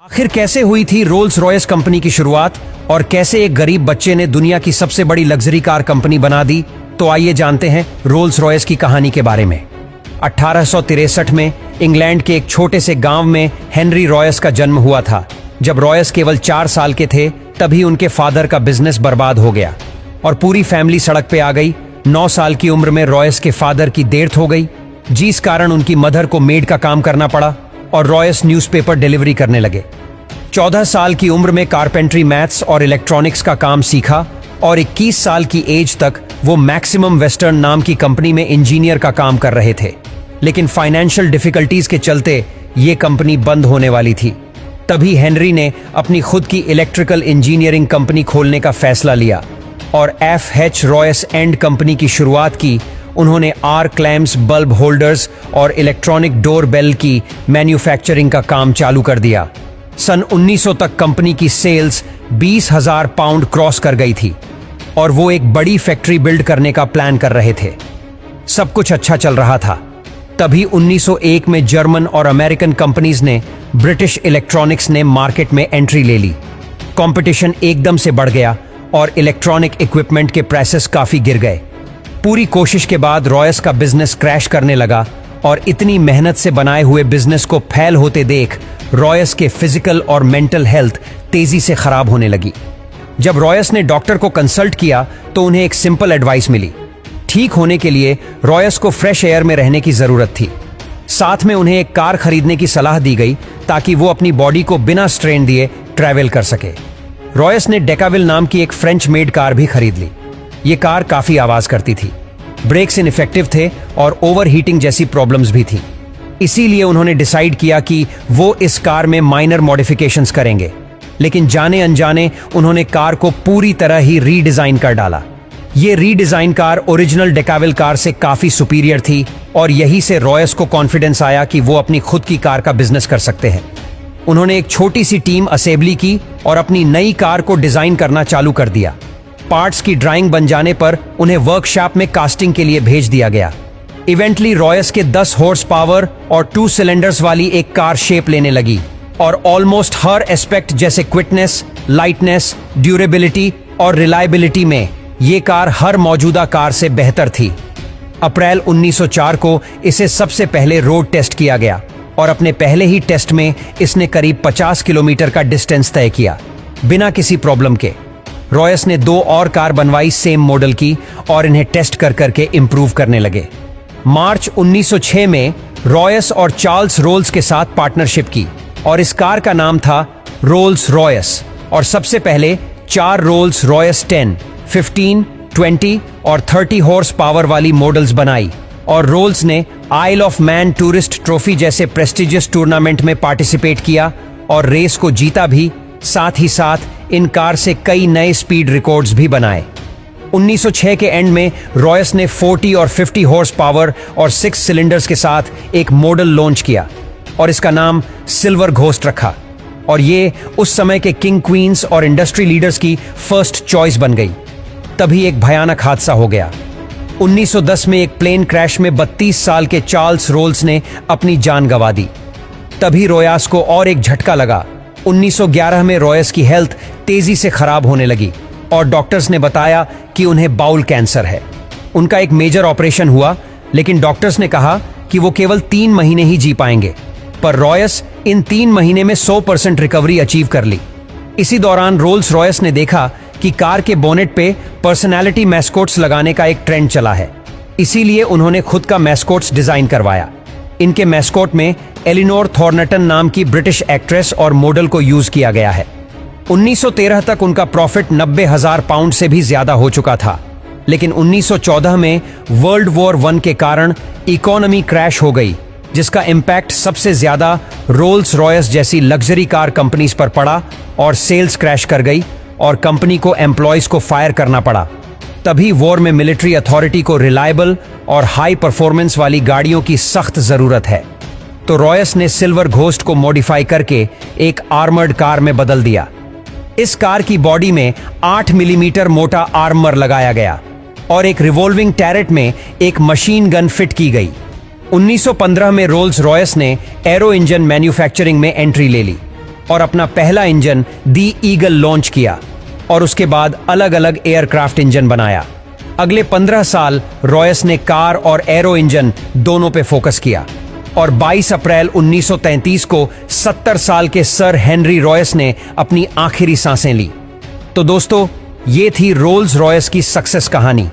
आखिर कैसे हुई थी रोल्स रॉयस कंपनी की शुरुआत और कैसे एक गरीब बच्चे ने दुनिया की सबसे बड़ी लग्जरी कार कंपनी बना दी? तो आइए जानते हैं रोल्स रॉयस की कहानी के बारे में। 1863 में इंग्लैंड के एक छोटे से गांव में हेनरी रॉयस का जन्म हुआ था। जब रॉयस केवल 4 साल के थे तभी उनके फादर का बिजनेस बर्बाद हो गया और पूरी फैमिली सड़क पे आ गई। 9 साल की उम्र में रॉयस के फादर की डेथ हो गई, जिस कारण उनकी मदर को मेड का काम करना पड़ा और रॉयस न्यूज़पेपर डिलीवरी करने लगे। 14 साल की उम्र में कारपेंट्री, मैथ्स और इलेक्ट्रॉनिक्स का काम सीखा और 21 साल की एज तक वो मैक्सिमम वेस्टर्न नाम की कंपनी में इंजीनियर का काम कर रहे थे। लेकिन फाइनेंशियल डिफिकल्टीज के चलते ये कंपनी बंद होने वाली थी। तभी हेनरी ने अपनी खुद की इलेक्ट्रिकल इंजीनियरिंग कंपनी खोलने का फैसला लिया और FH रॉयस एंड कंपनी की शुरुआत की। उन्होंने आर्क लैम्प्स, बल्ब होल्डर्स और इलेक्ट्रॉनिक डोर बेल की मैन्युफैक्चरिंग का काम चालू कर दिया। सन 1900 तक कंपनी की सेल्स 20,000 पाउंड क्रॉस कर गई थी और वो एक बड़ी फैक्ट्री बिल्ड करने का प्लान कर रहे थे। सब कुछ अच्छा चल रहा था। तभी 1901 में जर्मन और अमेरिकन कंपनीज ने ब्रिटिश इलेक्ट्रॉनिक्स ने मार्केट में एंट्री ले ली। कंपटीशन एकदम से बढ़ गया और इलेक्ट्रॉनिक इक्विपमेंट के प्राइसेस काफी गिर गए। पूरी कोशिश के बाद रॉयस का बिजनेस क्रैश करने लगा और इतनी मेहनत से बनाए हुए बिजनेस को फेल होते देख रॉयस के फिजिकल और मेंटल हेल्थ तेजी से खराब होने लगी। जब रॉयस ने डॉक्टर को कंसल्ट किया तो उन्हें एक सिंपल एडवाइस मिली। ठीक होने के लिए रॉयस को फ्रेश एयर में रहने की जरूरत थी। साथ में उन्हें एक कार खरीदने की सलाह दी गई ताकि वो अपनी बॉडी को बिना स्ट्रेन दिए ट्रैवल कर सके। रॉयस ने डेकाविल नाम की एक फ्रेंच मेड कार भी खरीद ली। ये कार काफी आवाज करती थी, ब्रेक्स इनइफेक्टिव थे और ओवर हीटिंग जैसी प्रॉब्लम्स भी थी। इसीलिए उन्होंने डिसाइड किया कि वो इस कार में माइनर मॉडिफिकेशंस करेंगे। लेकिन जाने अनजाने उन्होंने कार को पूरी तरह ही रीडिजाइन कर डाला। ये रीडिजाइन कार ओरिजिनल डेकाविल कार से काफी सुपीरियर थी और यही से रॉयस को कॉन्फिडेंस आया कि वो अपनी खुद की कार का बिजनेस कर सकते हैं। उन्होंने एक छोटी सी टीम असेंबली की और अपनी नई कार को डिजाइन करना चालू कर दिया। पार्ट्स की ड्राइंग बन जाने पर उन्हें वर्कशॉप में कास्टिंग के लिए भेज दिया गया। इवेंटली रॉयस के 10 हॉर्स पावर और 2 सिलेंडर्स वाली एक कार शेप लेने लगी और ऑलमोस्ट हर एस्पेक्ट जैसे क्विकनेस, लाइटनेस, ड्यूरेबिलिटी और रिलायबिलिटी में ये कार हर मौजूदा कार से बेहतर थी। अप्रैल 1904 को इसे सबसे पहले रोड टेस्ट किया गया और अपने पहले ही टेस्ट में इसने करीब 50 किलोमीटर का डिस्टेंस तय किया बिना किसी प्रॉब्लम के। रॉयस ने 2 और कार बनवाई सेम मॉडल की और इन्हें टेस्ट कर करके इंप्रूव करने लगे। मार्च 1906 में रॉयस और चार्ल्स रोल्स के साथ पार्टनरशिप की और इस कार का नाम था रोल्स रॉयस और सबसे पहले 4 रोल्स रॉयस 10, 15, 20 और 30 हॉर्स पावर वाली मॉडल्स बनाई और रोल्स ने आइल ऑफ मैन टूरिस्ट ट्रॉफी जैसे प्रेस्टिजियस टूर्नामेंट में पार्टिसिपेट किया और रेस को जीता भी। साथ ही साथ इन कार से कई नए स्पीड रिकॉर्ड्स भी बनाए। 1906 के एंड में रॉयस ने 40 और 50 हॉर्स पावर और 6 सिलेंडर्स के साथ एक मॉडल लॉन्च किया और इसका नाम सिल्वर घोस्ट रखा और ये उस समय के किंग, क्वींस और इंडस्ट्री लीडर्स की फर्स्ट चॉइस बन गई। तभी एक भयानक हादसा हो गया। 1910 में एक प्लेन क्रैश में 32 साल के चार्ल्स रोल्स ने अपनी जान गंवा दी। तभी रॉयस को और एक झटका लगा। 1911 में रॉयस की हेल्थ तेजी से खराब होने लगी और डॉक्टर्स ने बताया कि उन्हें बाउल कैंसर है। उनका एक मेजर ऑपरेशन हुआ लेकिन डॉक्टर्स ने कहा कि वो केवल 3 महीने ही जी पाएंगे, पर रॉयस इन 3 महीने में 100% रिकवरी अचीव कर ली। इसी दौरान रोल्स रॉयस ने देखा कि कार के बोनेट पे पर्सनैलिटी मैस्कोट्स लगाने का एक ट्रेंड चला है। इसीलिए उन्होंने खुद का मैस्कोट्स डिजाइन करवाया। इनके मैस्कोट में एलिनोर थॉर्नटन नाम की ब्रिटिश एक्ट्रेस और मॉडल को यूज किया गया है। 1913 तक उनका प्रॉफिट 90,000 पाउंड से भी ज्यादा हो चुका था, लेकिन 1914 में वर्ल्ड वॉर 1 के कारण इकोनॉमी क्रैश हो गई, जिसका इम्पैक्ट सबसे ज्यादा रोल्स रॉयस जैसी लग्जरी कार कंपनीज पर पड़ा और सेल्स क्रैश कर गई और कंपनी को एम्प्लॉयज को फायर करना पड़ा। तभी वॉर में मिलिट्री अथॉरिटी को रिलायबल और हाई परफॉर्मेंस वाली गाड़ियों की सख्त जरूरत है, तो रॉयस ने सिल्वर घोस्ट को मॉडिफाई करके एक आर्मर्ड कार में बदल दिया। इस कार की बॉडी में 8 मिलीमीटर मोटा आर्मर लगाया गया और एक रिवॉल्विंग टैरेट में एक मशीन गन फिट की गई। 1915 में रोल्स रॉयस ने एरो इंजन मैन्युफैक्चरिंग में एंट्री ले ली और अपना पहला इंजन दी ईगल लॉन्च किया और उसके बाद अलग अलग एयरक्राफ्ट इंजन बनाया। अगले 15 साल रॉयस ने कार और एरो इंजन दोनों पे फोकस किया और 22 अप्रैल 1933 को 70 साल के सर हेनरी रॉयस ने अपनी आखिरी सांसें ली। तो दोस्तों, ये थी रोल्स रॉयस की सक्सेस कहानी।